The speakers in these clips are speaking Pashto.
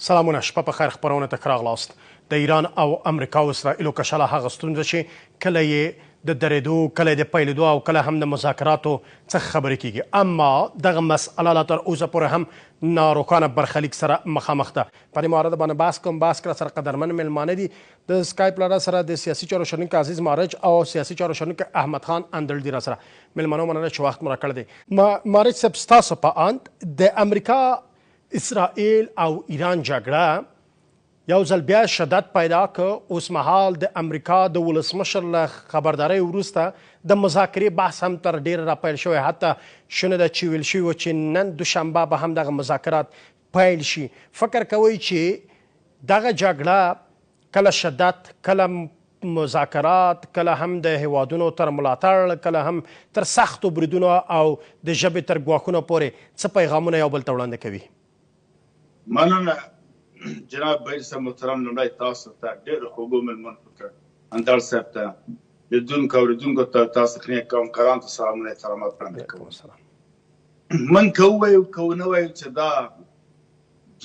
سلامونه، شپه په خیر. خپرونه ته راغلاست. د ایران او امریکا او اسرائیلو کشله هغه ستونزه چې کله یې د درېدو، کله د پیلېدو او کله هم د مذاکراتو څخه خبرې کیږي، اما دغه مسئله لا تر اوسه پورې هم ناروښانه برخلیک سره مخامخ ده. په دې مورد باندې بحث کوم. بحث کړه سره قدرمن میلمانه دي د سکایپ لاره سره د سیاسي چارو شنونکی عزیز مارج او سیاسي چارو شنونکی احمد خان اندړ دي را سره. میلمنو مننه چې وخت مو راکړی دی. مارج صاحب، ستاسو په اند د امریکا، اسرائیل او ایران جګړه یو ځل بیا شدت پیدا که. اوس مهال د امریکا د ولسمشر له خبردارۍ وروسته د مذاکرې بحث هم تر ډیره راپیل شوی. حتی شنه ده چې ویل شوي وه چې نن دوشنبه به هم دغه مذاکرات پیل شي. فکر کوئ چې دغه جګړه کله شدت، کله مذاکرات، کله هم د هیوادونو تر ملاتړ، کله هم تر سختو بریدونو او د ژبې تر ګواښونو پورې څه پیغامونه یو بل ته وړاندې کوي؟ مننه جناب بهیر صاحب محترم. لومړی تاسو ته ډېر خوږو مېلمنو ته، اندړ صاحب ته، لیدونکو اورېدونکو ته، تاسو همکارانو ته سلامونه احترامات وړاندې کوم. من که ووایو که ونه وایو چې دا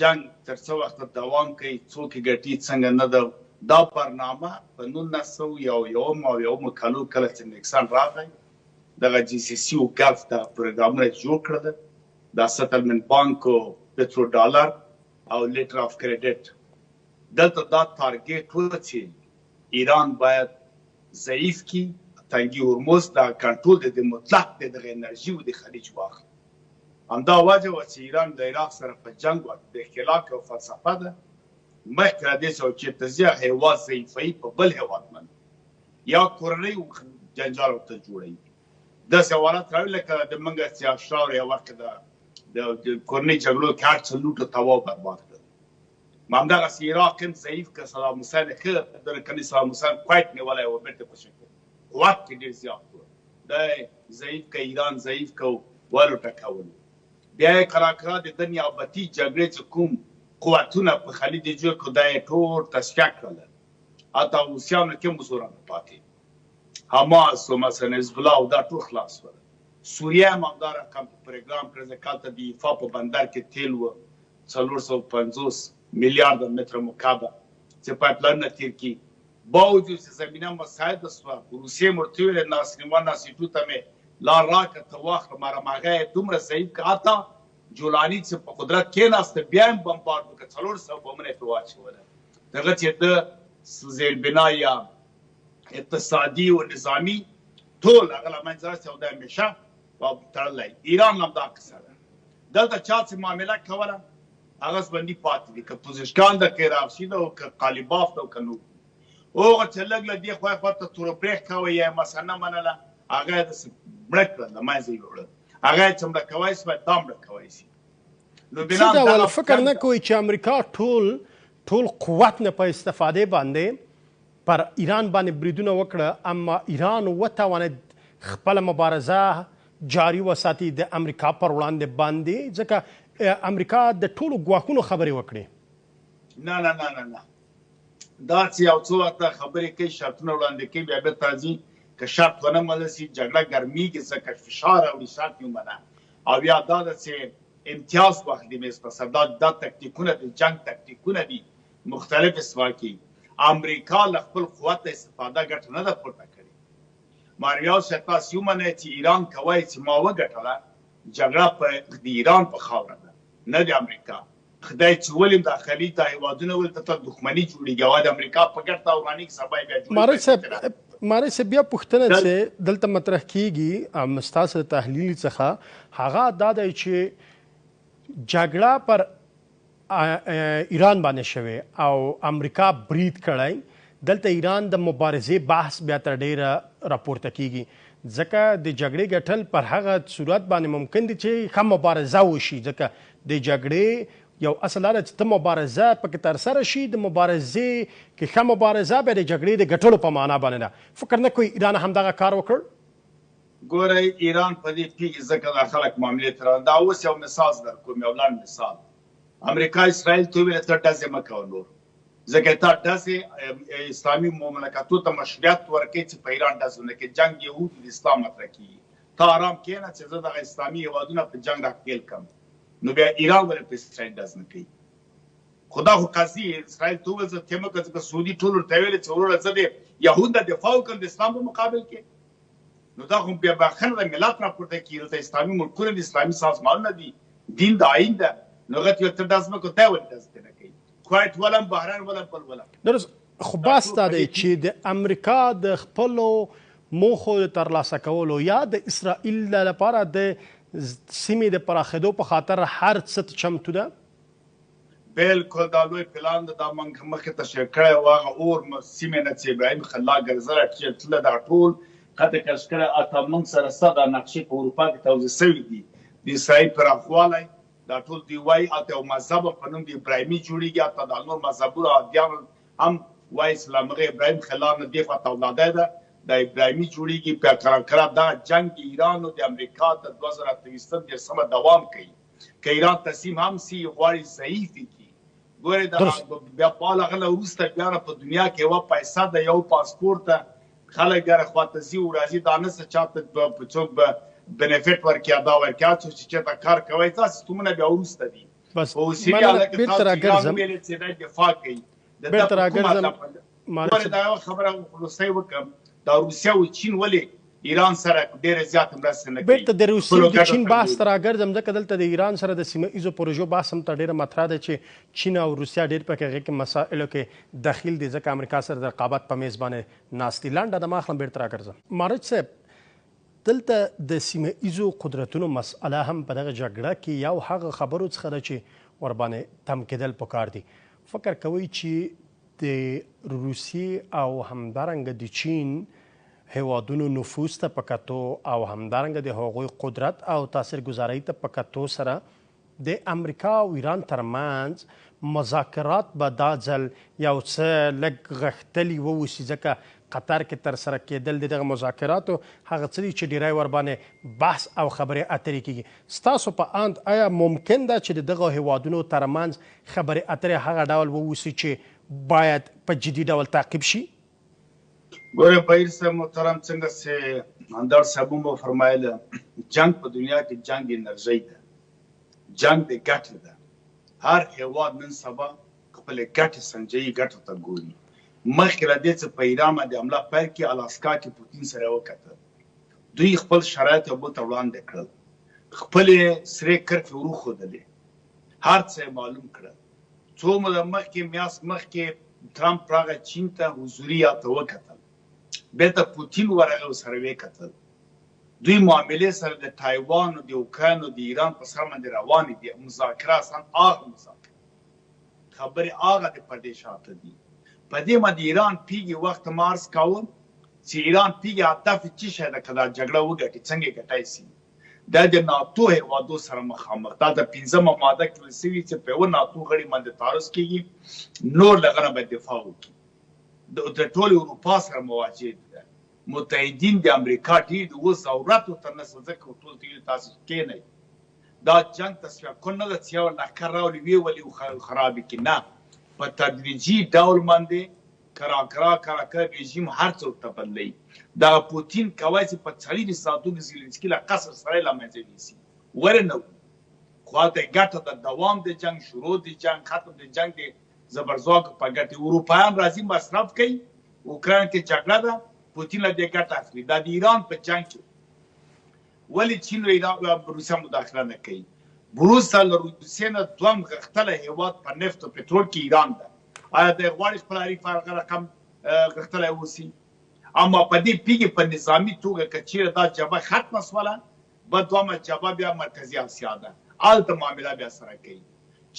جنګ تر څه وخته دوام کوي، څوک یې ګټي څنګه نه ده، دا برنامه په 1901 کالو کله چې نیکسن راغی دغه GCC او ګلف دا پروګرامونه جوړ کړل، دا سټلمنټ بانک او پترو ډالر او لیټر اف کریډټ. دلته دا تارګیټ و چې ایران باید ضعیف کی، تنګي هرمز دا کنټرول د مطلق دغه انرژي او د خلیج واخلي. همدا وجه و چې ایران د عراق سره په جنګ وکړ. د اختلاف او فلسفه ده مخکې را دې چې چېرته هیواد ضعیفوي په بل هیواد باندې یا کورنۍ جنجال ورته جوړوي. داسې حالات راوي لکه د موږ چې اشرار یو وخت د کورنۍ جګړو کې هر څه لوټ او تباه برباد کړل. همدغسې عراق هم ضعیف که صدام حسین ښه در کني صدام حسین کویت نیولی و بېرته په شکل قوت کې ډېر زیات و، دی ضعیف که ایران ضعیف که ولو ټکولو. بیا یې کراکرا د ده نیابتي جګړې چې کوم قوتونه په خلیج جوړ کړو دا یې ټول تصفیه کړل. حتی روسیانو کې هم زوره نه پاتې، حماس او مثلا حزب الله او دا ټول خلاص شول. سوریه هم همدا رقم په پروګرام کړی چې هلته د ایفا په بندر کې تیل و 450 میلیارده متر مکعب چې پایپلاینونه تیر کړي. باوجود چې زمینه مساعده شوه، روسیې هم ورته ویل ناسنیوان ناسیټو ته مې لار راکړه ته واخله، مارماغه یې دومره ضعیف که حتی جولاني چې په قدرت کېناسته بیا هم بمبارد وکړه، 400 بمونه یې پرې واچوله. دغه چې د زیربنا یا اقتصادي او نظامي ټول هغه له منځه راسي او دا همیشه تړلی. ایران هم دا قصه ده. دلته چا چې معامله کوله هغه ځبندي پاتې دي، که پوزیشکان ده، که رافشي ده، که قالیباف ده، که نور. هغه چې لږ له دې خوا خواته تورپرېښ کوه یا یې مسله نه منله هغه یې داسې مړه کړل، له منځه یې یوړل. هغه یې چې مړه کوی شي باید دا مړه کوی شي. نو څه ډول فکر نه کوئ چې امریکا ټول قوت نه په استفادې باندې پر ایران باندې بریدونه وکړه، اما ایران وتوانید خپله مبارزه جاري وساتي د امریکا پر وړاندې باندې، ځکه امریکا د ټولو ګواښونو خبرې وکړې؟ نه نه نه نه دا چې یو څو ورته خبرې کوي، شرطونه وړاندې کوي، بیا بېرته راځي که شرط ونه منل شي جګړه ګرمېږي، ځکه فشار راوړي، شرط یې ومنه. او بیا دا ده چې امتیاز واخلي میز په سر. دا تکتیکونه دي، جنګ تکتیکونه دي مختلف استفاده. امریکا له خپل قوت استفاده ګټه نه ده پورته کړې. ماریو تاسو ومنئ چې ایران کوي چې ما وګټله، جګړه په د ایران په خاوره ده نه د امریکا. خدای چې ولې دا خلیج دا هیوادونه ولې ته دښمني جوړېږي او د امریکا په ګټه او رانیک سبا یې بیا جوړېږي. مارج صاحب، بیا پوښتنه چې دلته مطرح کیږي ستاسو د تحلیل څخه هغه دا دی چې جګړه پر ایران باندې شوې او امریکا برید کړی. دلته ایران د مبارزې بحث بیا تر ډیره راپورته کیږي، ځکه د جګړې ګټل پر هغه صورت باندې ممکن دي چې ښه مبارزه وشي، ځکه د جګړې یو اصل دا چې ته مبارزه پکې ترسره شي، د مبارزې کې ښه مبارزه بیا د جګړې د ګټلو په معنا باندې ده. فکر نه کوئ ایران همدغه کار وکړ؟ ګورئ ایران په دې پیږي ځکه دا خلک معاملې ته دا اوس یو مثال در کوم، یو لنډ مثال. امریکا اسرائیل ته وویل ته ډزې مه کوه نور، ځکه تا ډزې اسلامي مملکتو ته مشروعیت ورکوي چې په ایران ډز ونه کړي. جنګ یهود د اسلام مطرح کېږي، ته ارام کښېنه چې زه دغه اسلامي هېوادونه په جنګ راښکېل کړم. نو بیا ایران ولې په اسرائیل ډز نه کوي؟ خدا خو قصدي اسرائیل ته وویل زه تیمه که ځکه سعودي ټول ورته ویلې چې وروره زه د یهود نه دفاع وکړم د اسلام په مقابل کې نو دا خو بیا بخښنه د ملت راپورته کېږي دلته اسلامي ملکونه دي اسلامي سازمانونه دي دین د آیین ده نو هغه ته ته دا ځمکه دی ولې داسې نه کوي کویت ولم بحرین ولم بل ولم درست خو بحث دا دی چې د امریکا د خپلو موخو د ترلاسه کولو یا د اسرائیل لپاره د سیمې د پراخېدو په خاطر هر څه چمتو ده بالکل دا لوی پلان ده دا موږ مخکې تشریح کړی و هغه اور سیمې نه چې ابراهیم خلاق ګرځره چې تله دا ټول قطع کش کړی اته موږ سره ستا دا نقشې په اروپا کې توضیح شوي دي د اسرائیل پراخوالی دا ټول دوی وایي اته یو مذهب په نوم د ابراهیمي جوړېږي اته دا نور مذهبونه ادیان هم وایي اسلام هغه ابراهیم خلاق نه دې خوا ته اولاده ده د ابراهیمي جوړېږي په کله دا جنګ ایران او د امریکا تر 2023 دوام کوي که ایران تسلیم هم سي غواړي ضعیف کړي ګورې دا بیا پاله غله وروسته بیا په دنیا کې یوه پیسه ده یو پاسپورت ده خلک بیا خواته ځي او راځي دا نه څه چاته څوک به بنفټ ورکړي دا ورکړي څوک چې چېرته کار کوی دا سیستمونه بیا وروسته دي په اوسني حالت کې تاسو ایران ویلې چې دی دفاع کوي د ده په کوم مطلب ګورې دا یوه خبره خلاصۍ وکړم دا روسیه او چین ولې ایران سره ډېره زیاته مرسته نه کوي بیرته د روسیې او د چین بحث ته راګرځم ځکه دلته د ایران سره د سیمه ایزو پروژو بحث هم ته ډېره مطرح ده چې چین او روسیه ډېر په هغې کې مسایلو کې دخیل دي ځکه امریکا سره د رقابت په میز باندې ناست دي لنډه د ما اخلم بیرته راګرځم مارج صاحب دلته د سیمه ایزو قدرتونو مسئله هم په دغه جګړه کې یو هغه خبرو څخه ده چې ورباندې تم کېدل پکار دي فکر کوئ چې د روسیې او همدارنګه د چین هیوادونو نفوذ ته په کتو او همدارنګه د هغوی قدرت او تاثیرګذارۍ ته په کتو سره د امریکا او ایران ترمنځ مذاکرات به دا ځل یو څه لږ غښتلي واوسي ځکه قطر کې ترسره کېدل د دغه مذاکراتو هغه څه دي چې ډیری ورباندې بحث او خبرې اترې کېږي ستاسو په اند آیا ممکن ده چې د دغه هیوادونو ترمنځ خبرې اترې هغه ډول واوسي چې باید په جدي ډول تعقیب شي ګوره بهیر صاحب محترم څنګه چې اندر صاحب هم فرمایله جنګ په دنیا کې جنګ انرژۍ ده جنګ د ګټې ده هر هیواد نن سبا خپلې ګټې سنجوي ګټو ته ګوري مخکې له دې چې په ایران باندې حمله پیل کړي الاسکا کې پوتین سره وکتل دوی خپل شرایط یو بل ته وړاندې کړل خپلې سرې کرښې وروښودلې هر څه معلوم کړل څو موده مخکې میاشت مخکې ټرمپ راغی چین ته حضوري هلته وکتل بیرته پوتین ورغی ورسره وکتل دوی معاملې سره د تایوان او د اوکراین او د ایران په سر باندې روانې دي مذاکره اصلا هغه مذاکره خبرې هغه د پردې شاته دي په دې باندې ایران پیږي وخت ما عرض کاوه چې ایران پیږي هدف څه شی ده که دا جګړه وګټي څنګه یې ګټی سي دا د ناتو هیوادو سره مخامخ دا د 15مه ماده کې ویل سوي چې په یوه ناتو غړي باندې تعرض کېږي نور له هغه نه باید دفاع وکړي د ټول اروپا سره مواجه دي متحدین د امریکا ډېر دي اوس ضرورت ورته نشته ځکه ټول ته تاسو کښېنئ دا جنګ تصفیه کول نه ده چې یو لښکر راولي ویې ولي خراب کړي نه په تدریجي ډول باندې کراکه رژیم هر څه ورته بدلوي دغه پوتین کولی چې په 40 ساعتونو کې زیلنسکي له قصر سره یې له منځه یوسي ولې نه خو هلته یې ګټه د دوام د جنګ شروع د جنګ ختم د جنګ د زبرځواکو په ګټې اروپایان راځي مصرف کوي اوکراین کې جګړه ده پوتین له دې ګټه اخلي دا د ایران په جنګ کې ولې چین او ایران او روسیه مداخله نه کوي بروسا له روسیې نه دویم غښتلی هېواد په نفت او پټرول کې ایران ده آیا دی غواړي خپل اړیکه هغه رقم غښتلی اوسي اما په دې پیږي په نظامي توګه که چیرې دا جبهه ختمه شوله به دویمه جبهه بیا مرکزي اسیا ده هلته معامله بیا سره کوي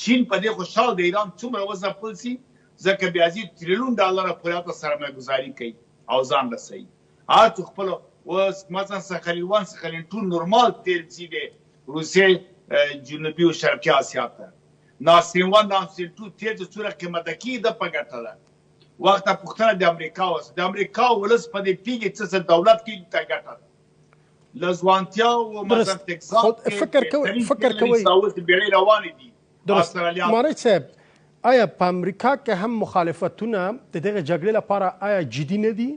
چین په دې خوشحال د ایران څومره وځپل سي ځکه بیا ځي تریلیون ډالره پورې هلته سرمایه‌ګذاري کوي او ځان رسوي هر څوک خپل اوس مثلا سخلین 1 سخلین 2 نورمال تیل ځي د روسیې جنوبي او شرقي اسیا ته ناسین 1 ناسین 2 تیل چې څومره قیمته کېږي ده په ګټه ده وخته پوښتنه د امریکا اوس د امریکا ولس په دې پیږي چې دولت کې ته ګټه ده له ځوانتیا او مثلا تکساس فکر کوئ اوس بیړۍ روانې دي درست مارج صاحب آیا په امریکا کې هم مخالفتونه د دغه جګړې لپاره آیا جدي نه دي؟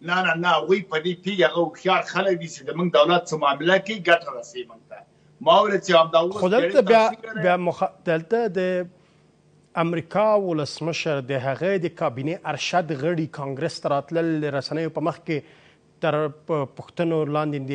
نه هغوی په دې پیږي هغه هوښیار خلک دي چې زموږ دولت څه معامله کوي ګټه رسوي موږ ته ما ویل چې همدا اوس خو دلته بیا دلته د امریکا ولسمشر د هغې د کابینې ارشد غړي کانګرس ته راتلل رسنیو په مخ کې تر پوښتنو لاندې د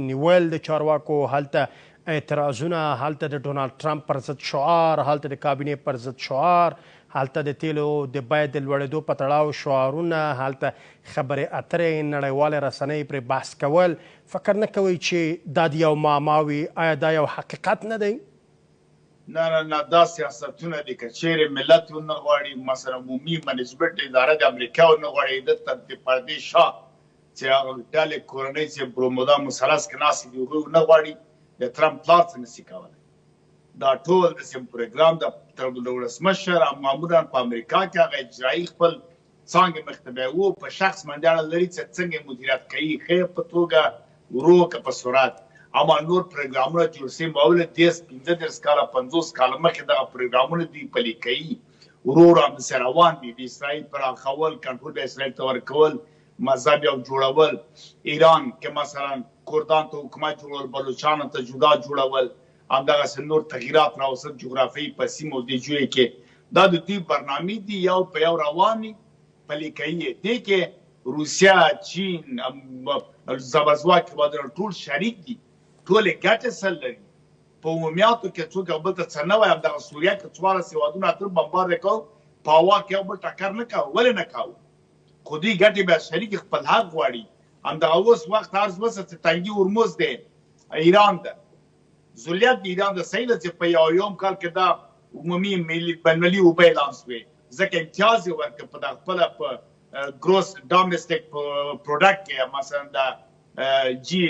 نیول د چارواکو هلته اعتراضونه، هلته د ډونالډ ټرمپ پر ضد شعار، هلته د کابینې پر ضد شعار، هلته د تیلو د بیې د لوړېدو په تړاو شعارونه، هلته خبرې اترې، نړیوالې رسنۍ پرې بحث کول. فکر نه کوئ چې دا د یو معما وي؟ آیا دا یو حقیقت نه دی؟ نه دا سیاستونه دي که چیرې ملت ونه غواړي، مثلا عمومي منیجمنټ اداره د امریکا ونه غواړي دلته د پردې شا چې هغه ډلې کورنۍ چې برومودا مثلث کې ناستې دي هغوی ونه غواړي د ټرمپ پلار څه نشي کولی. دا ټول داسې پروګرام د ولسمشر معمولا په امریکا کې هغه اجرایي خپل څانګې مخې ته بیایي په شخص باندې اړه لري چې څنګه مدیریت کوي، ښه په توګه ورو که په سرعت. اما نور پروګرامونه جوړ شوي معمولا 10-15 کاله 50 کاله مخکې دغه پروګرامونه دوی پلي کوي، ورو ورو همداسې روان دي. د اسرائیل پراخول، کنټرول د اسرائیل ته ورکول، مذهب یو جوړول، ایران کې مثلا کردان ته حکومت جوړول، بلوچانو ته جدا جوړول، همدغسې نور تغییرات راوستل جغرافیایي په سیمو د جوړې کې. دا د دوی برنامې دي، یو په یو روان دي، پلي کوي یې. دې کې روسیه، چین، زبرځواک هېوادونه ټول شریک دي، ټولې ګټې سره لري. په عمومیاتو کې څوک یو بل ته څه نه وایي. همدغه سوریه کې 14 هېوادونه اتل بمبار یې کوو، په هوا کې یو بل ټکر نه کوو. ولې نه کوو؟ خو دوی ګټې بیا شریک خپل حق غواړي. همدغه اوس وخت عرض وسه چې تنګي هرمز دی ایران ده، ذلیت د ایران د صحیح ده چې په یوم کال کې دا عمومي بینالمللي اوبه اعلان شوې، ځکه امتیاز یې ورکړ په دغه خپله په ګروس ډومسټک پروډکټ کې، مثلا د جي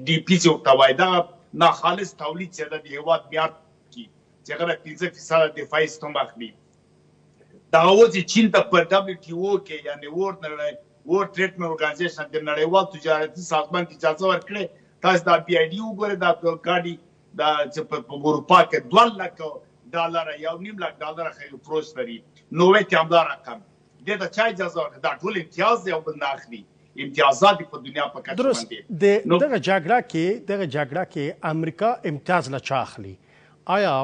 ډي پي چې ورته وایي، دغه ناخالص تولید چې ده د هېواد معیار کې چې هغه 15% دفاعي سیسټم اخلي. دغه اوس چې چین ته په WTO کې یعنې ورلډ ټریډ ارګنایزیشن د نړیوال تجارتي سازمان کې اجازه ورکړې، تاسو دا PID وګورئ، دا ګاډي دا چې په اروپا کې $2 1.5 لک خیلی فروش لري، نوروې کې همدا رقم. دې ته چا اجازه ورکړه؟ دا ټول امتیاز دی او بل نه اخلي. امتیازات په دنیا په کچه باندې. دغه جګړه کې امریکا امتیاز له چا اخلي؟ آیا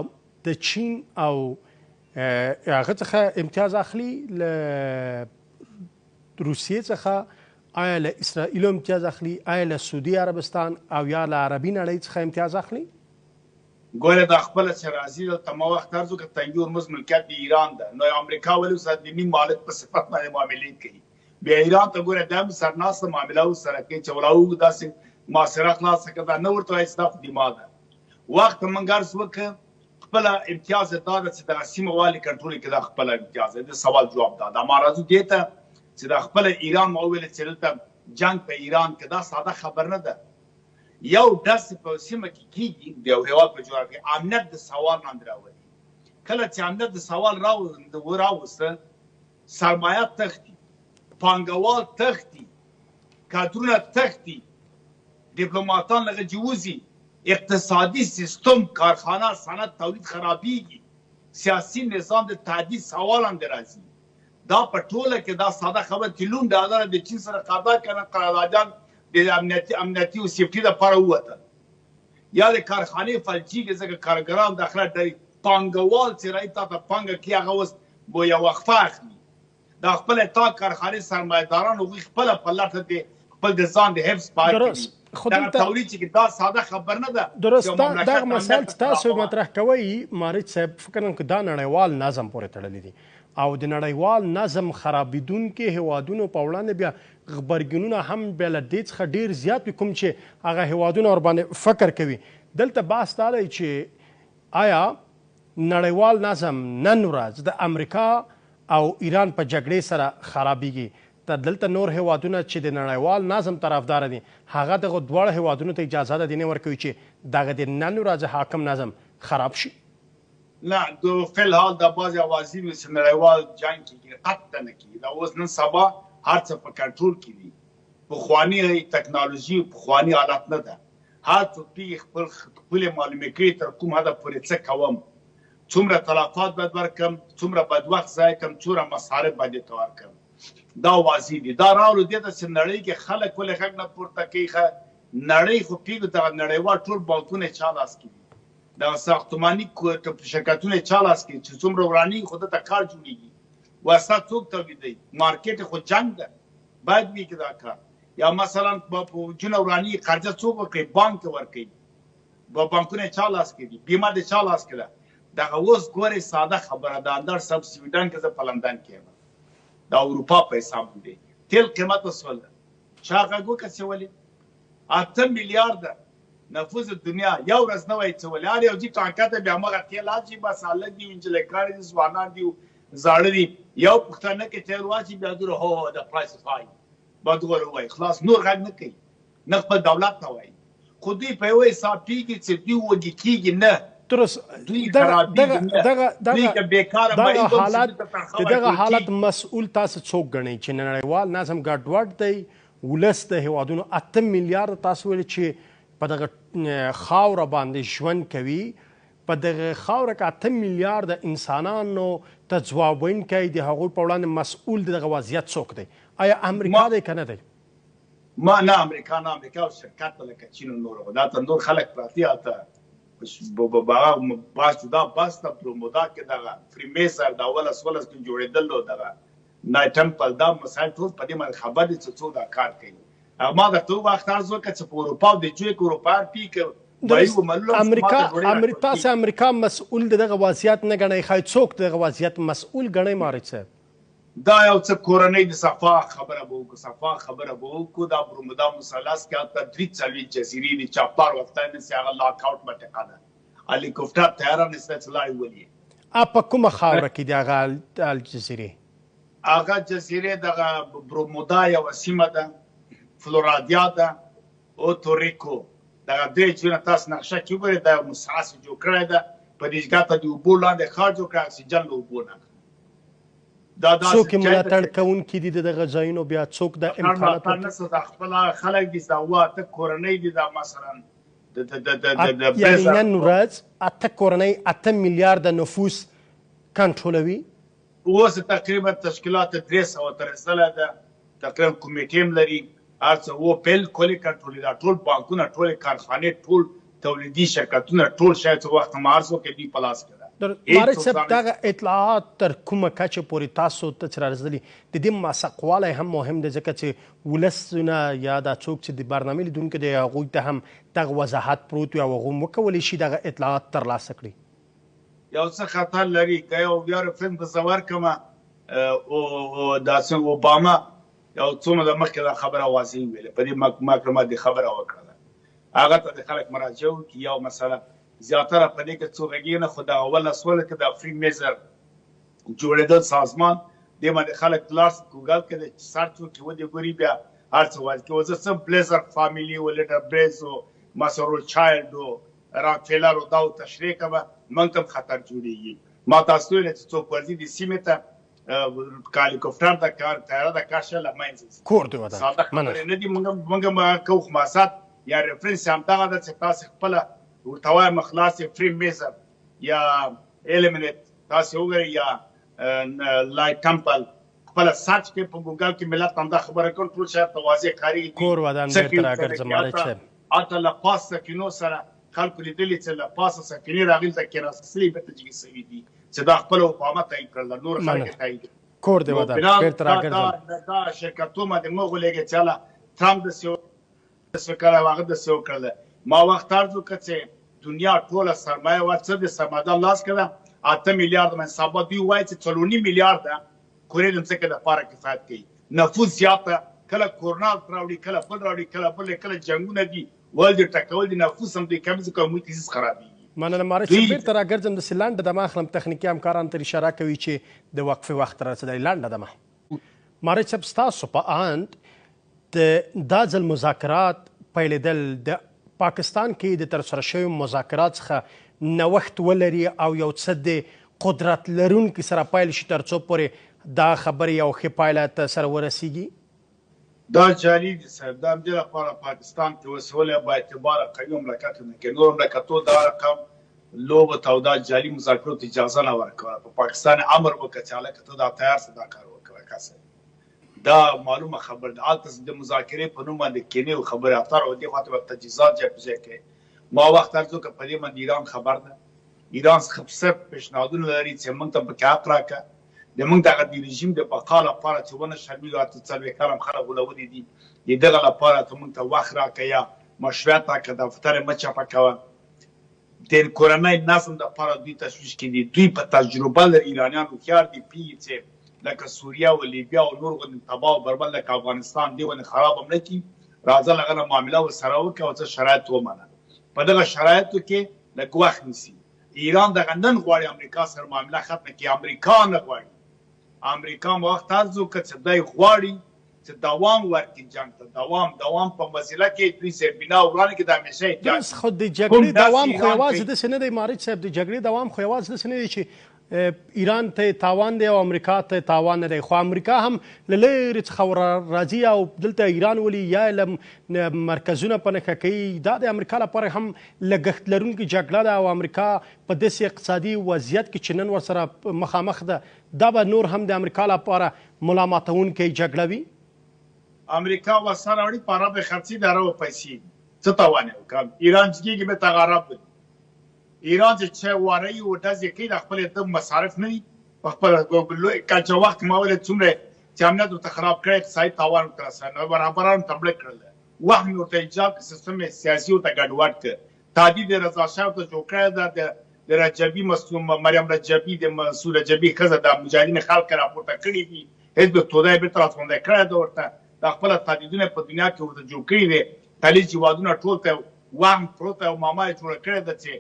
د چین او هغه څخه امتیاز اخلي، له روسیې څخه؟ آیا له اسرائیل امتیاز اخلي؟ آیا له سعودي عربستان او یا له عربي نړۍ څخه امتیاز اخلي؟ ګوره دا خپله چې راځي دلته ما وخت عرض وکړه تنګي هرمز ملکیت د ایران ده، نو امریکا ولې اوس د نیم مالک په صفت باندې معاملې کوي؟ بیا ایران ته ګوره دا هم سرناسته معامله ورسره کوي چې ولاو داسې محاصره خلاصه کړه، دا نه ورته وایي ستا خو دماغ ده. وخت موږ عرض وکړه خپله امتیاز یې دا ده چې دغه سیمه والي کنټرول کړي، دا خپله امتیاز دی. د سوال جواب دا ده. ما راځو دې ته چې دا خپله ایران ما وویل چې دلته جنګ په ایران کې دا ساده خبر نه ده. یو داسې په سیمه کې کېږي د یو هېواد په جوړه کې امنیت د سوال لاندې راولي. کله چې امنیت د سوال راوسته، سرمایه تښتي، پانګوال تښتي، کادرونه تښتي، ډیپلوماتان له غجې وځي، اقتصادي سیستم، کارخانه، صنعت، تولید خرابېږي، سیاسي نظام د تعدیل سوال لاندې راځي. دا په ټوله کې دا ساده خبره $1 د چین سره قراردادیان د امنیتي او سیفټي لپاره ووتل، یا د کارخانې فلجېږي ځکه کارګران داخله ډېر پانګوال چې راځي تا ته پانګه کوي، هغه اوس به یو وقفه اخلي. دا خپله تا کارخانې سرمایهداران هغوی خپله په لټه د خپل د ځان د حفظ پاتې دي. دغه تولید چې دا ساده خبر نه ده. درست. دغه مسایل چې تاسو مطرح کوئ مارج صاحب، فکر کوم چې دا نړیوال نظم پورې تړلي دي او د نړیوال نظم خرابېدونکي هېوادونو په وړاندې بیا غبرګونونه هم بیا له دې څخه ډېر زیات وي، کوم چې هغه هېوادونه ورباندې فکر کوي. دلته بحث دا دی چې آیا نړیوال نظم نن ورځ د امریکا او ایران په جګړې سره خرابېږي، دلته نور هېوادونه چې د نړیوال نظم طرفداره دي هغه دغه دواړه هېوادونو ته اجازه ده نه ورکوي چې دغه د نن ورځ حاکم نظم خراب شي؟ نه، د فلحال د بعضې اوازې وي چې نړیوال جنګ کېږي، قطعا نه کېږي. دا اوس نن سبا هر څه په کنټرول کې دي. پخواني ټکنالوژي پخواني حالت نه ده. هر څوک پرې خپلې معلومې کوي تر کوم حده پورې څه کوم، څومره تلفات باید ورکړم، څومره باید وخت ضایع کړم، څومره مصارف باید ورته ورکړم. دا واضح دي. دا راوړو دې ته چې نړۍ کې خلک ولې غږ نه پورته کوي. نړۍ خو پوهېږو دغه نړیوال ټول بانکونه چا لاس کې دي. د ساختماني شرکتونه چا لاس کې چې څومره وراني خو ته کار جوړېږي واسطه څوک تولیدوي مارکیټ خو جنګ ده باید وي که دا کار یا مثلا په جونه وراني قرضه څوک ورکوي بانک ورکوي بانکونه چا لاس کې دي بیمه د چا لاس کې ده دغه اوس ګورې ساده خبره ده اندر سب سویډن کې زه په لندن کې یم د اروپا په حساب دی تیل قیمت وسول چا غږ وکړه چې ولې 8 میلیارده نفوذ دنیا یو ورځ نه وای څه ولې یو جی ټانکه ته بیا مغه تیل اچي بس الګ دی انجلې کار دي ځوانان دي زاړه دي یو پښتنه کې تیل واچي بیا دغه هو د پرایس هاي بدغور وای خلاص نور غږ نه کوي نه خپل دولت ته وای خو دوی په یو حساب پیږي چې دوی وږي کېږي نه دغه حالت مسؤل تاسو څوک ګڼئ چې نړیوال نظم ګډوډ دی ولس د هیوادونو 8 میلیارد تاسو ویل چې په دغه خاوره باندې ژوند کوي په دغه خاوره کې 8 میلیارد انسانانو ته ځواب ویونکی د هغوی په وړاندې مسؤل د دغه وضعیت څوک دی آیا امریکا دی که نه دی ما نه امریکا او شرکت لکه چین و نور دا ته نور خلک پراته هلته باس جدا باس ته پرومودا کې دغه فریمیسر د اولس کې جوړېدل دغه نایټ ټمپل دا مسایل ټول په دې باندې خبر دي چې څوک دا کار کوي ما درته ووایه عرض وکړه چې په اروپا او د جوی اروپا تاسو امریکا مسؤل د دغه وضعیت نه ګڼئ ښایي څوک د دغه وضعیت مسؤل ګڼئ مارج صاحب دا یو څه کورنۍ د صفا خبره به وکړو دا برمودا مثلث کې هلته 3 جزیرې دي چاپار وخته نسي هغه لاک آوټ منطقه ده هلیکوپټر طیاره نسي چې لاړې ولي په کومه خاوره کې دي هغه الجزیرې هغه جزیرې دغه برمودا یوه سیمه ده فلورادیا ده اوتوریکو دغه درې ځایونه تاسو نقشه کې وګورئ دا یو مساس جوړ کړی ده په دې ځای ته د اوبو لاندې ښار جوړ کړی اکسیجن له اوبو نه څوک یې ملاتړ کوونکي دي د دغه ځایونو بیا څوک د امکانات د خپل خلک دي دا واته کورنۍ دي دا مثلا یعنې نن ورځ 8 کورنۍ 8 میلیارده نفوس کنټرولوي اوس تقریبا تشکیلات 300 تر رسېدلی ده تقریبا کمیټې هم لري هر څه بالکل یې کنټرولوي دا ټول بانکونه ټولې کارخانې ټول تولیدي شرکتونه ټول شاید څه وخت مارز وکړي دوی په لاس کې مارج صاحب دغه اطلاعات تر کومه کچه پورې تاسو ته چې رارسېدلي د دې موثقوالی هم مهم دی ځکه چې ولسونه یا دا څوک چې د برنامې لیدونکي دی هغوی ته هم دغه وضاحت پروت وي او هغوی هم وکولی شي دغه اطلاعات ترلاسه کړي یو څه خطر لري که یو بیا رفرنس به زه ورکړم داسې اوباما یو څو موده مخکې دا خبره واضح ویلې په دې معلومات دې خبره وکړله هغه ته د خلک مراجعه وکړي یو مسله زیاتره په دې کې څو غږیږي نه خو د اوله سوله کې د فري میزر جوړېدل سازمان دې باندې خلک لاس ګوګل کې د سرچ وکړي ودې ګوري بیا هر څه وایي که زه څه بلیزر فامیلي و لیډر بریز و مسرول چایلډ و راکفیلر و دا و تشریح کوه موږ هم خطر جوړېږي ما تاسو ویل چې څوک ورځي د سیمې ته هلیکوپټر د کار طیاره د کار شی له منځه ځي کور دی ودا ساده خبرې نه دي موږ هم کوو خماسات یا ریفرنس همدغه ده چې تاسو خپله ورته وایم خلاص فري میزر یا ایلیمینیټ تاسو وګورئ یا لایټ ټمپل خپله سرچ کې په ګوګل کې ملت همدا خبره کوي ټول شاید ته واضح ښکارېږي کور ودان بېرته راګرځم مالک صاحب هلته له پاس سفینو سره خلکو لیدلي چې له پاسه سفینې راغلي ته کېناستلي بېرته جګې سوي دي چې دا خپله اوباما تایید کړله نور خلک یې تایید کور دی ودان بېرته راګرځم دا شرکتونه باندې مه غولېږئ چې هله ټرمپ داسې کړی و هغه داسې وکړله ما وخت عرض وکړه چې دنیا ټوله سرمایه وه څه د سرمایهدار لاس کې ده 8 میلیارده باندې سبا دوی وایي چې 4.5 میلیارده کورې د ځمکې دپاره کفایت کوي نفوس زیاته کله کورونا راوړي کله بل راوړي کله بل کله جنګونه دي ول دې ټکول دي نفوس هم دوی کم ځکه محیط زیست خرابېږي مننه مارج صاحب بېرته راګرځم داسې لنډه دمه اخلم تخنیکي همکاران تر اشاره کوي چې د وقفې وخت رارسېدلی لنډه دمه مارج صاحب ستاسو په اند دا ځل مذاکرات پیلېدل د پاکستان کې د ترسره شویو مذاکرات څخه نوښت ولري او یو څه د قدرت لرونکي سره پیل شي تر څو پورې دا خبرې یو ښې پایله ته سره ورسیږي دا جالي دي صاحب دا همدې لپاره پاکستان کې اوس ولې با اعتباره قوي مملکت نه کوي نور مملکتو دا رقم لوبو ته او دا جالي مذاکرو ته اجازه نه ورکوله په پاکستان امر وکړه چې هلکه ته دا تیار شه دا کار وکړه که څه دا معلومه خبر ده هلته د مذاکرې په نوم باندې کینې او خبرې اتر او دې خوا ته به تجهیزات ځای په ځای کوي ما وخت ارزو که په دې باندې ایران خبر ده ایران څخه صرف پیشنهادونه لري چې موږ ته پکې حق راکړه د موږ دغه د رژیم د بقا لپاره چې ونه شرمېږو اته څلوېښت کاله خلک غولولي دي د دغه لپاره ته موږ ته وخت راکړه یا مشروعیت راکړه دفتر یې مه چاپه کوه د کورنۍ نظم دپاره دوی تشویش کړي دوی په تجربه لري ایرانیان هوښیار دي پوهېږي چې لکه سوریه و لیبیا او نور غوندې تباه او برباد لکه افغانستان دې غوندې خراب هم نه کړي راځه له هغه نه معامله ورسره وکړه او څه شرایط ومنه په دغه شرایطو کې لږ وخت نیسي ایران دغه نن غواړي امریکا سره معامله ختمه کړي امریکا نه غواړي امریکا وخت ارزو که چې دی غواړي چې دوام ورکړي جنګ ته دوام په مسله کې دوی سربینا ورانه کې د همیشه احتیاط خو د جګړې دوام خو یوازې داسې نه دی مارج صاحب د جګړې دوام خو یوازې داسې نه دی چې ایران ته تاوان دی او امریکا ته تاوان نه دی خو امریکا هم له لرې څخه راځي او دلته ایران ولي یا له مرکزونه په نښه کوي دا د امریکا لپاره هم لګښت لرونکې جګړه ده او امریکا په داسې اقتصادي وضعیت کې چې نن ورسره مخامخ ده دا به نور هم د امریکا لپاره ملامتونکې جګړه وي امریکا وسره وړي په عرب خرڅي د عرب پیسې څه تاوان وکړ ایران چې کېږي به تغارب ایران چې واري او داسې کې د خپل د مصارف نه دي په خپل کچا وخت ما ولې څومره چې امنیت ورته خراب کړی اقتصادي تاوان ورته نو برابران تبلیغ کړل وخت مې ورته ایجاب سیستم سیاسي ورته ګډوډ کړ تهدید رضا شاه ته جوړ کړی د رجبي مصوم مریم رجبي د مسعود رجبي ښځه د مجاهدین خلک راپورته کړي دي حزب توده به تر څنګه کړی دا ورته د خپل تهدیدونه په دنیا کې ورته جوړ کړي دي تلې چې وادونه ټول ته وام پروت او ماما یې جوړ کړی ده چې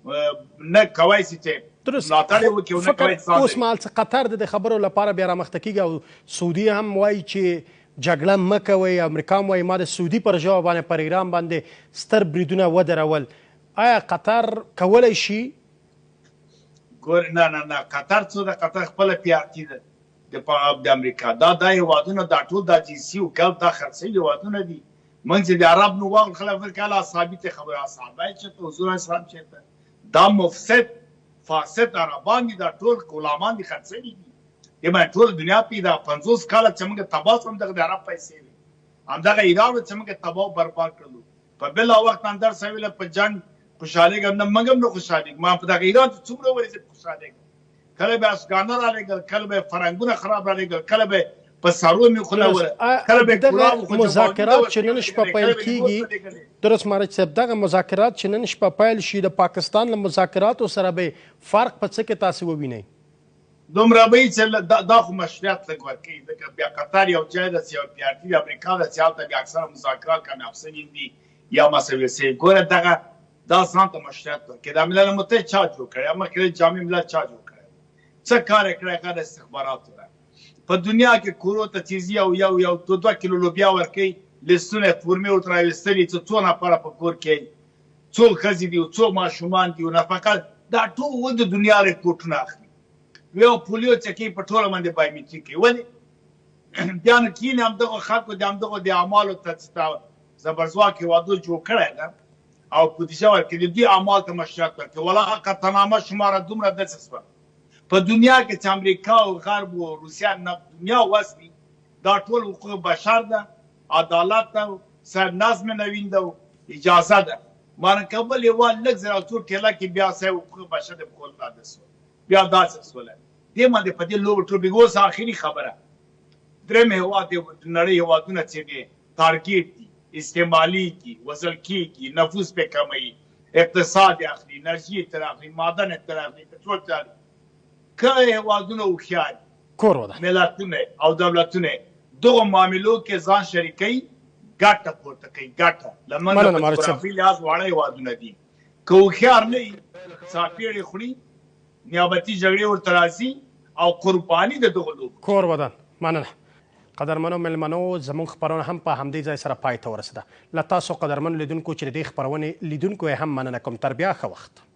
نه کوي چې ملاتړ وکړي او نه کوي اوس مهال څه قطر د خبرو لپاره بیا رامخته کېږي او سعودي هم وایي چې جګړه مه کوئ امریکا هم وایي ما د سعودي پر ژبه باندې پر ایران باندې ستر بریدونه ودرول آیا قطر کولی شي ګور نه قطر څه د قطر خپله پیارتي ده د امریکا دا هېوادونه دا ټول دا جنسي او ګلف دا خرڅوي هېوادونه دي موږ چې د عرب نو واغل خلک کله ثابت خبره صحابه چې حضور اسلام چیرته دا مفسد فاسد عربان دي دا ټول غلامان دي خرڅوي دي یمه ټول دنیا پیدا 50 کال چې موږ تباہ هم د عرب پیسې وي همدغه ایران چې موږ تباہ برباد کړلو په بل وخت اندر سویل په جنگ خوشاله ګم موږ نو خوشاله ما په دغه ایران څومره ورې خوشاله کله به افغانان راغل کله به فرنګونه خراب راغل کله به په سارو می خلاوره کله به مذاکرات چې نن شپه پیل کیږي درست مارج صاحب دغه مذاکرات چې نن شپه پیل شي د پاکستان له مذاکراتو سره به فرق په څه کې تاسو ووینئ دومره به چې دا خو مشروعیت لږ ورکوي ځکه بیا قطر یو ځای ده چې یو پیارتي د امریکا ده چې هلته بیا اکثره مذاکرات کامیاب شوي دي یا مسوي شوي ګوره دغه دا ځان ته مشروعیت ورکوي د ملل متحد چا جوړ کړی مخکې جامع ملت چا جوړ کړی څه کار یې کړی هغه د استخباراتو ده په دنیا کې کورو ته چیزي او یو 2 کیلو لوبیا ورکوي لستونه فورمې ورته راویستلي چې څو نفره په کور کې څو ښځې دي او څو ماشومان دي او نفقه دا ټول د دنیا ریپورټونه اخلي یو پولیو چکې په ټوله باندې بایومیټریک کوي ولې بیا نو کینې همدغو خلکو د همدغو د اعمالو ته زبرځواک هېوادو جوړ کړی ده او بودیجه ورکوي دوی اعمال ته مشروعیت ورکوي والله قطعنامه شماره دومره داسې شوه په دنیا کې چې امریکا او غرب او روسیه دنیا وسلي دا ټول حقوق بشر ده عدالت ده سرنظم نوین ده اجازه ده مارکبل یو لږ زره څو ټیله کې بیا سه حقوق بشر د کول ده بیا داسې سوله دې باندې په دې لوب ټول بګوس اخري خبره درېم هېواد د نړۍ هېوادونه چې دي تارګیټ دي استعمالي دي وصل کېږي نفوس پې کموي اقتصاد اخلي انرژي تر اخلي معدن تر اخلي پټرول تر کله هېوادونه هوښیار ملتونه او دولتونه دغو معاملو کې ځان شریکوي ګټه پورته کوي ګټه له منځه په جغرافي لحاظ واړه هېوادونه دي که هوښیار نه وي څاپېړې خوري نیابتي جګړې ورته راځي او قرباني د دغو لوبو کور ودان مننه قدرمنو مېلمنو زموږ خپرونه هم په همدې ځای سره پای ته ورسېده له تاسو قدرمنو لیدونکو چې د دې خپرونې لیدونکو یې هم مننه کوم تر بیا ښه وخت